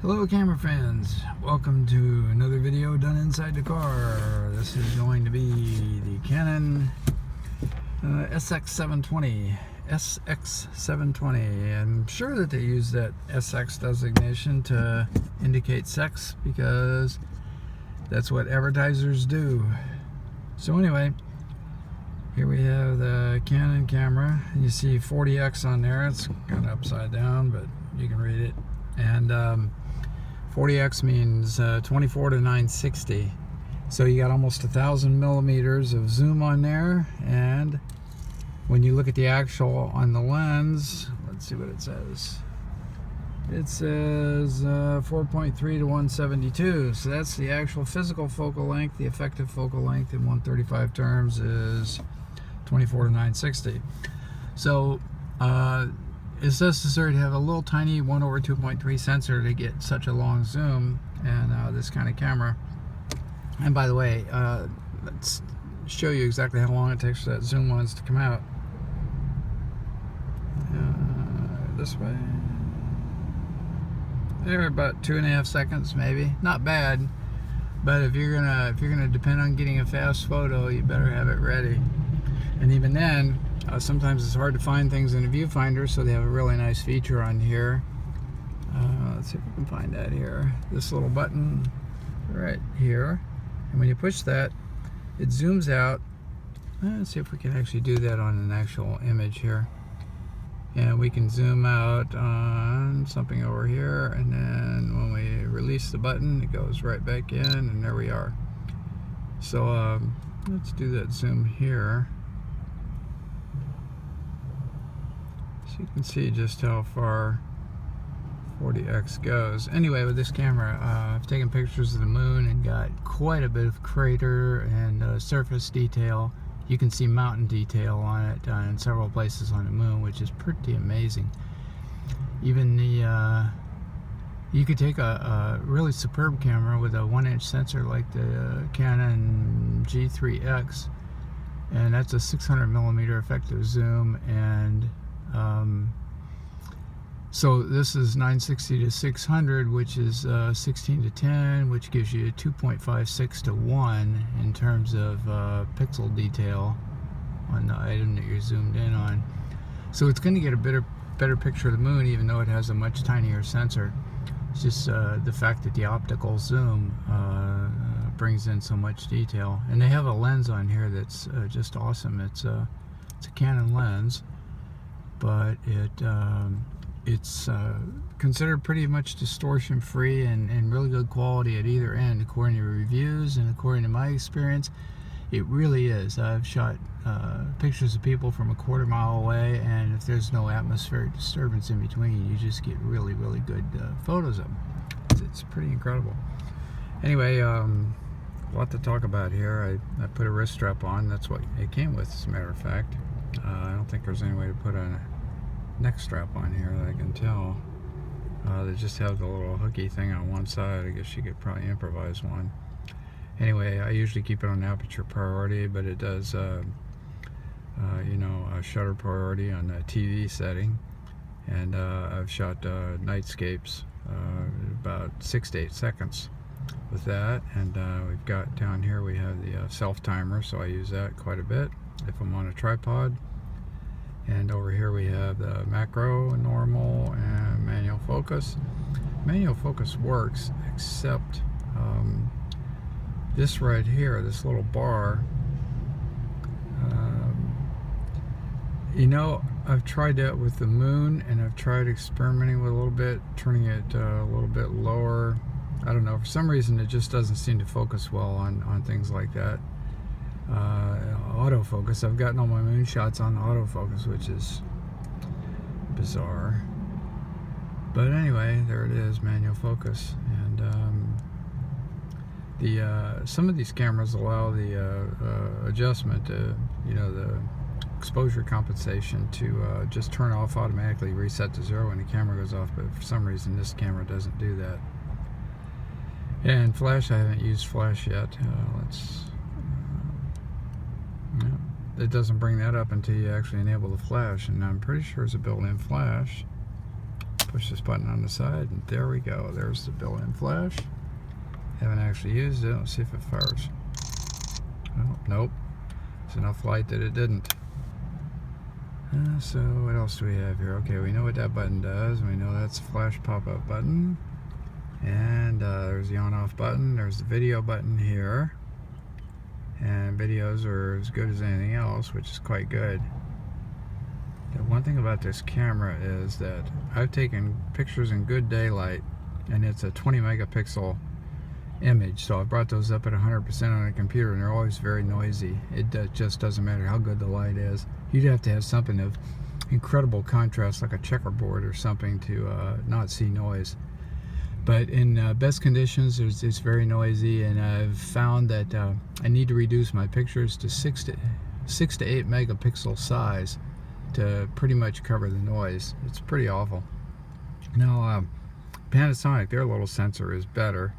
Hello camera fans, welcome to another video done inside the car. This is going to be the Canon SX-720. SX-720. I'm sure that they use that SX designation to indicate sex because that's what advertisers do. So anyway, here we have the Canon camera. You see 40X on there. It's kind of upside down, but you can read it. And 40X means 24 to 960. So you got almost 1,000 millimeters of zoom on there. And when you look at the actual on the lens, let's see what it says. It says 4.3 to 172. So that's the actual physical focal length. The effective focal length in 135 terms is 24 to 960. So it's necessary to have a little tiny 1/2.3 sensor to get such a long zoom and this kind of camera. And by the way, let's show you exactly how long it takes for that zoom lens to come out. This way. There, about 2.5 seconds maybe. Not bad, but if you're gonna depend on getting a fast photo, you better have it ready. And even then, sometimes it's hard to find things in a viewfinder, so they have a really nice feature on here. Let's see if we can find that here. This little button right here. And when you push that, it zooms out. Let's see if we can actually do that on an actual image here. And we can zoom out on something over here, and then when we release the button, it goes right back in, and there we are. So let's do that zoom here. You can see just how far 40X goes. Anyway, with this camera, I've taken pictures of the moon and got quite a bit of crater and surface detail. You can see mountain detail on it in several places on the moon, which is pretty amazing. Even the you could take a really superb camera with a 1-inch sensor like the Canon G3X, and that's a 600 millimeter effective zoom, and so this is 960 to 600, which is 16 to 10, which gives you 2.56 to 1 in terms of pixel detail on the item that you're zoomed in on. So it's going to get a better picture of the moon, even though it has a much tinier sensor. It's just the fact that the optical zoom brings in so much detail. And they have a lens on here that's just awesome. It's a Canon lens, but it's considered pretty much distortion free and really good quality at either end, according to reviews and according to my experience. It really is. I've shot pictures of people from a quarter mile away, and if there's no atmospheric disturbance in between, you just get really good photos of them. It's pretty incredible. Anyway, a lot to talk about here. I put a wrist strap on. That's what it came with, as a matter of fact. I don't think there's any way to put a neck strap on here that I can tell. They just have the little hooky thing on one side. I guess you could probably improvise one. Anyway, I usually keep it on aperture priority, but it does, you know, shutter priority on the TV setting. And I've shot nightscapes about 6 to 8 seconds with that. And we've got down here, we have the self timer, so I use that quite a bit if I'm on a tripod. And over here we have the macro, normal, and manual focus. Manual focus works, except this right here, this little bar. You know, I've tried that with the moon, and I've tried experimenting with a little bit, turning it a little bit lower. I don't know, for some reason it just doesn't seem to focus well on things like that. Autofocus. I've gotten all my moon shots on autofocus, which is bizarre. But anyway, there it is, manual focus. And some of these cameras allow the adjustment, you know, the exposure compensation to just turn off automatically, reset to 0 when the camera goes off. But for some reason, this camera doesn't do that. And flash, I haven't used flash yet. It doesn't bring that up until you actually enable the flash, and I'm pretty sure it's a built-in flash, push this button on the side, and there we go. There's the built-in flash. Haven't actually used it. Let's see if it fires. Oh, nope. It's enough light that it didn't. So what else do we have here? Okay, we know what that button does. We know that's the flash pop-up button. And there's the on-off button. There's the video button here. And videos are as good as anything else, which is quite good. The one thing about this camera is that I've taken pictures in good daylight, and it's a 20 megapixel image, so I brought those up at 100% on a computer, and they're always very noisy. It just doesn't matter how good the light is. You'd have to have something of incredible contrast, like a checkerboard or something, to not see noise. But in best conditions, it's very noisy, and I've found that I need to reduce my pictures to 6 to 8 megapixel size to pretty much cover the noise. It's pretty awful. Now, Panasonic, their little sensor is better,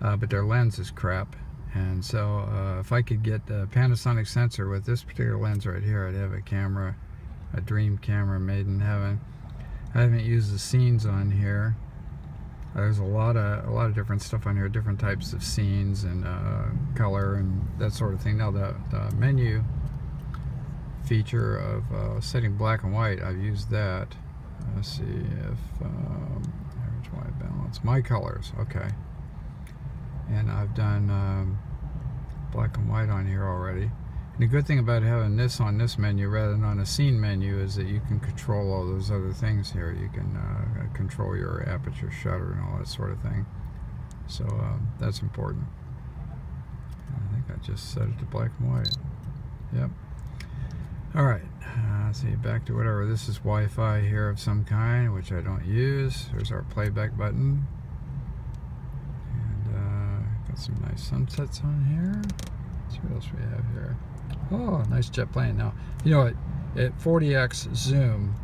but their lens is crap. And so if I could get the Panasonic sensor with this particular lens right here, I'd have a camera, a dream camera made in heaven. I haven't used the scenes on here. There's a lot of different stuff on here, different types of scenes and color and that sort of thing. Now the menu feature of setting black and white, I've used that. Let's see if average white balance, my colors, okay. And I've done black and white on here already. And the good thing about having this on this menu rather than on a scene menu is that you can control all those other things here. You can control your aperture, shutter, and all that sort of thing. So that's important. I think I just set it to black and white. Yep. All right. Let's see. Back to whatever. This is Wi-Fi here of some kind, which I don't use. There's our playback button. And got some nice sunsets on here. Let's see what else we have here. Oh, nice jet plane. Now, you know what? At 40x zoom,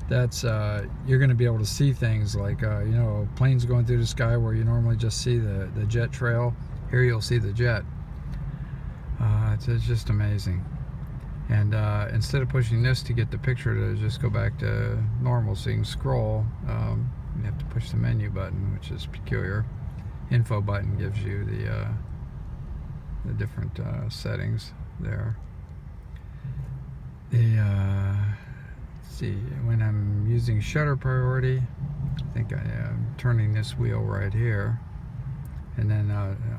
that's you're going to be able to see things like you know, planes going through the sky where you normally just see the jet trail. Here you'll see the jet. It's just amazing. And instead of pushing this to get the picture to just go back to normal so you can scroll, you have to push the menu button, which is peculiar. Info button gives you the different settings there. Let's see, when I'm using shutter priority, I think I am turning this wheel right here, and then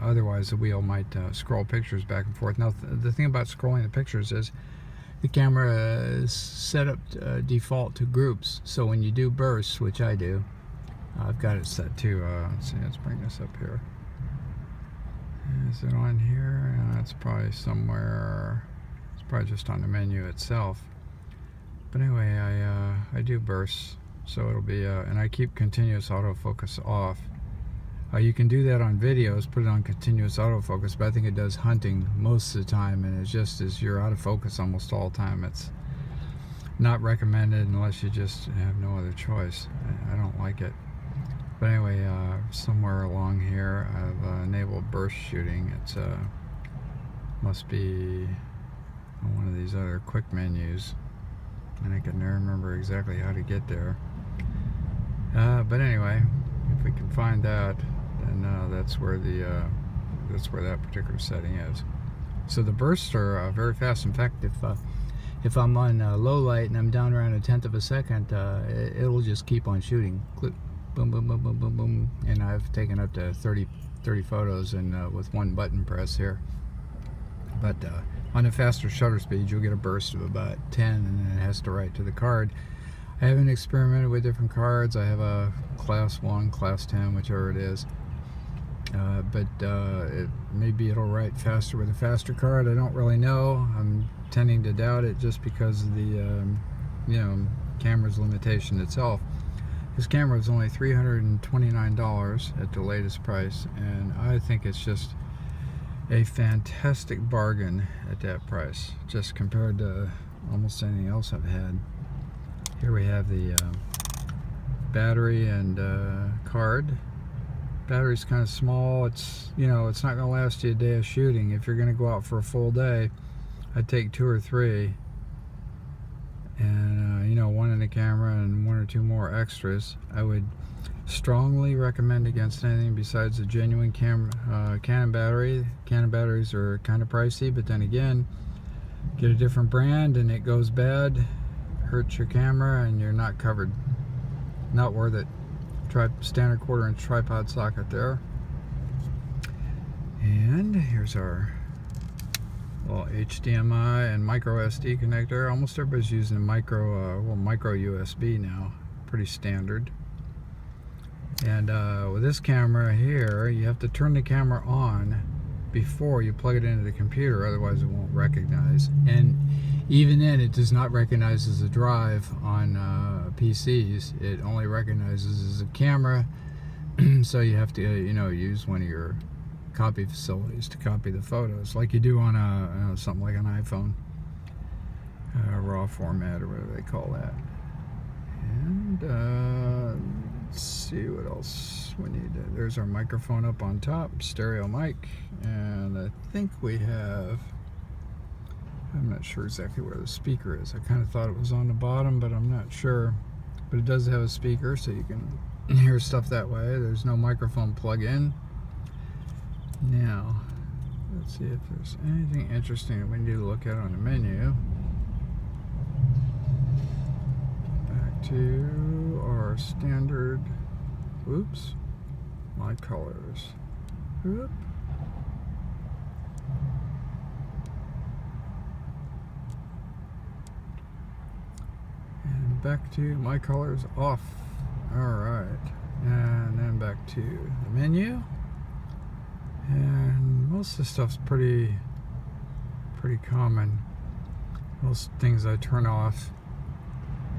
otherwise the wheel might scroll pictures back and forth. Now the thing about scrolling the pictures is the camera is set up default to groups, so when you do bursts, which I do, I've got it set to let's see, let's bring this up here. Is it on here? It's probably somewhere. It's probably just on the menu itself. But anyway, I do bursts, so it'll be and I keep continuous autofocus off. You can do that on videos, put it on continuous autofocus, but I think it does hunting most of the time, and it's just as you're out of focus almost all the time. It's not recommended unless you just have no other choice. I don't like it. But anyway, somewhere along here, I've enabled burst shooting. It's must be on one of these other quick menus, and I can never remember exactly how to get there. But anyway, if we can find that, then that's where that particular setting is. So the bursts are very fast. In fact, if I'm on low light and I'm down around 1/10 of a second, it'll just keep on shooting. Click. Boom, boom, boom, boom, boom, boom, and I've taken up to 30 photos and with one button press here. But on the faster shutter speed, you'll get a burst of about 10, and then it has to write to the card. I haven't experimented with different cards. I have a class 1, class 10, whichever it is. But maybe it'll write faster with a faster card. I don't really know. I'm tending to doubt it just because of the you know, camera's limitation itself. This camera is only $329 at the latest price, and I think it's just a fantastic bargain at that price, just compared to almost anything else I've had. Here we have the battery and card. Battery's kind of small. It's, you know, it's not going to last you a day of shooting. If you're going to go out for a full day, I'd take 2 or 3. And you know, one in the camera and one or two more extras. I would strongly recommend against anything besides a genuine Canon battery. Canon batteries are kind of pricey, but then again, get a different brand and it goes bad, hurts your camera, and you're not covered. Not worth it. Standard 1/4 inch tripod socket there. And here's our little HDMI and micro SD connector. Almost everybody's using micro USB now. Pretty standard. And with this camera here, you have to turn the camera on before you plug it into the computer, otherwise it won't recognize. And even then, it does not recognize as a drive on PCs. It only recognizes as a camera. So you have to, use one of your copy facilities to copy the photos, like you do on something like an iPhone, RAW format or whatever they call that. And let's see what else we need. There's our microphone up on top, stereo mic, and I think we have, I'm not sure exactly where the speaker is. I kind of thought it was on the bottom, but I'm not sure. But it does have a speaker, so you can hear stuff that way. There's no microphone plug-in. Now, let's see if there's anything interesting that we need to look at on the menu. Back to our standard, oops, my colors. Oop. And back to my colors off. Alright. And then back to the menu. And most of the stuff's pretty common. Most things I turn off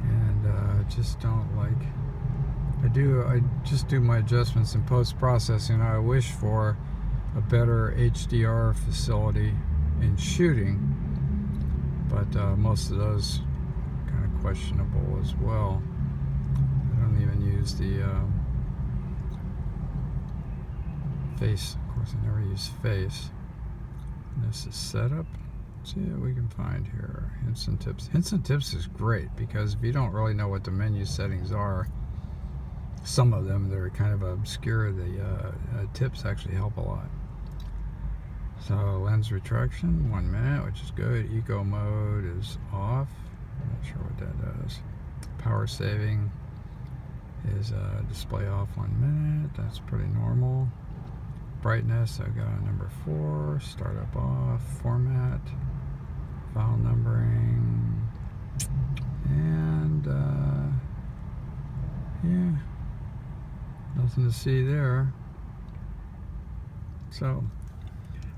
and just don't like. I just do my adjustments in post-processing. I wish for a better HDR facility in shooting, but most of those kind of questionable as well. I don't even use the face. Of course, I never use face. And this is setup. Let's see what we can find here. Hints and tips. Hints and tips is great because if you don't really know what the menu settings are, some of them they're kind of obscure. The tips actually help a lot. So lens retraction, 1 minute, which is good. Eco mode is off. I'm not sure what that does. Power saving is display off 1 minute. That's pretty normal. Brightness, I've got a number 4. Startup off. Format. File numbering. And yeah, nothing to see there. So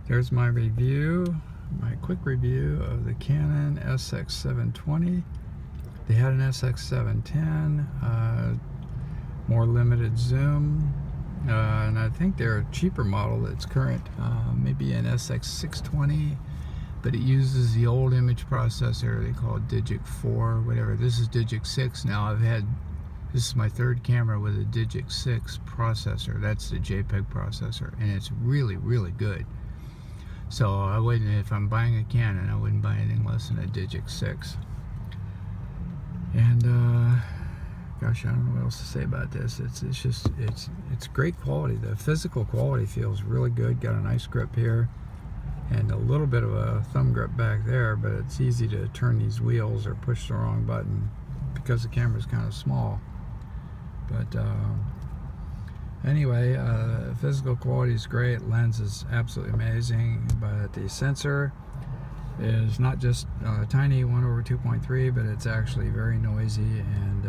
there's my review, my quick review of the Canon SX-720. They had an SX-710, more limited zoom, and I think they're a cheaper model that's current, maybe an SX-620, but it uses the old image processor. They call it Digic 4, whatever. This is Digic 6 now. This is my third camera with a Digic 6 processor. That's the JPEG processor, and it's really, really good. So I wouldn't, if I'm buying a Canon, I wouldn't buy anything less than a Digic 6. And gosh, I don't know what else to say about this. It's great quality. The physical quality feels really good. Got a nice grip here, and a little bit of a thumb grip back there, but it's easy to turn these wheels or push the wrong button because the camera's kind of small. But anyway, physical quality is great. Lens is absolutely amazing, but the sensor is not just tiny 1/2.3, but it's actually very noisy, and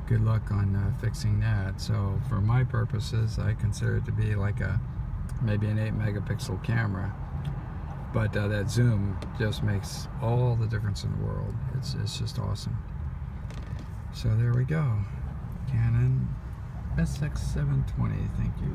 good luck on fixing that. So for my purposes, I consider it to be like maybe an 8 megapixel camera, but that zoom just makes all the difference in the world. It's just awesome. So there we go. Canon SX-720. Thank you.